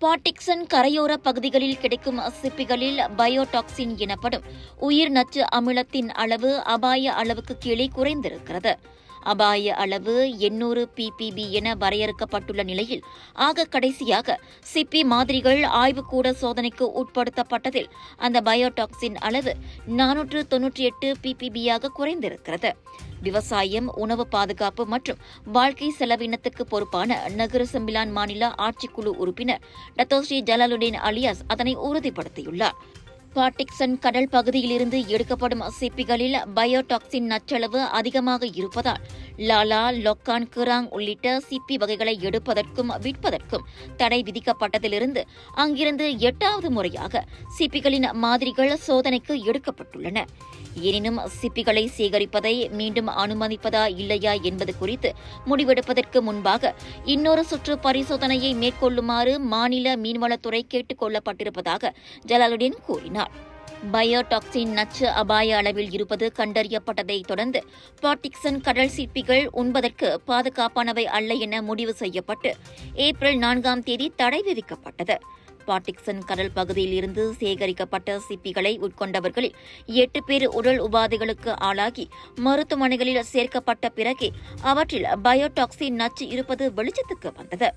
Port Dickson கரையோர பகுதிகளில் கிடைக்கும் சிப்பிகளில் பயோடாக்சின் எனப்படும் உயிர் நச்சு அமிலத்தின் அளவு அபாய அளவுக்கு கீழே குறைந்திருக்கிறது. அபாய அளவு 800 ppb என வரையறுக்கப்பட்டுள்ள நிலையில் கடைசியாக சிப்பி மாதிரிகள் ஆய்வுக்கூட சோதனைக்கு உட்படுத்தப்பட்டதில் அந்த பயோடாக்சின் அளவு 498 ppb குறைந்திருக்கிறது. விவசாயம், உணவு பாதுகாப்பு மற்றும் வாழ்க்கை செலவினத்துக்கு பொறுப்பான நகர செம்பிலான் மாநில ஆட்சிக்குழு உறுப்பினர் டத்தோஸ்ரீ ஜலாலுடீன் அலியாஸ் அதனை உறுதிப்படுத்தியுள்ளார். பாட்டிக்சன் கடல் பகுதியிலிருந்து எடுக்கப்படும் சிப்பிகளில் பயோடாக்சின் நச்சளவு அதிகமாக இருப்பதால் லாலா, லொக்கான், கிராங் உள்ளிட்ட சிப்பி வகைகளை எடுப்பதற்கும் விற்பதற்கும் தடை விதிக்கப்பட்டதிலிருந்து அங்கிருந்து 8வது முறையாக சிப்பிகளின் மாதிரிகள் சோதனைக்கு எடுக்கப்பட்டுள்ளன. எனினும் சிப்பிகளை சேகரிப்பதை மீண்டும் அனுமதிப்பதா இல்லையா என்பது குறித்து முடிவெடுப்பதற்கு முன்பாக இன்னொரு சுற்று பரிசோதனையை மேற்கொள்ளுமாறு மாநில மீன்வளத்துறை கேட்டுக் கொள்ளப்பட்டிருப்பதாக ஜலாலுடீன் கூறினார். பயோடாக்சின் நச்சு அபாய அளவில் இருப்பது கண்டறியப்பட்டதைத் தொடர்ந்து பாட்டிக்சன் கடல் சிப்பிகள் உண்பதற்கு பாதுகாப்பானவை அல்ல என முடிவு செய்யப்பட்டு ஏப்ரல் 4ஆம் தேதி தடை விதிக்கப்பட்டது. பாட்டிக்சன் கடல் பகுதியில் இருந்து சேகரிக்கப்பட்ட சிப்பிகளை உட்கொண்டவர்களில் 8 பேர் உடல் உபாதைகளுக்கு ஆளாகி மருத்துவமனைகளில் சேர்க்கப்பட்ட பிறகே அவற்றில் பயோடாக்சின் நச்சு இருப்பது வெளிச்சத்துக்கு வந்தது.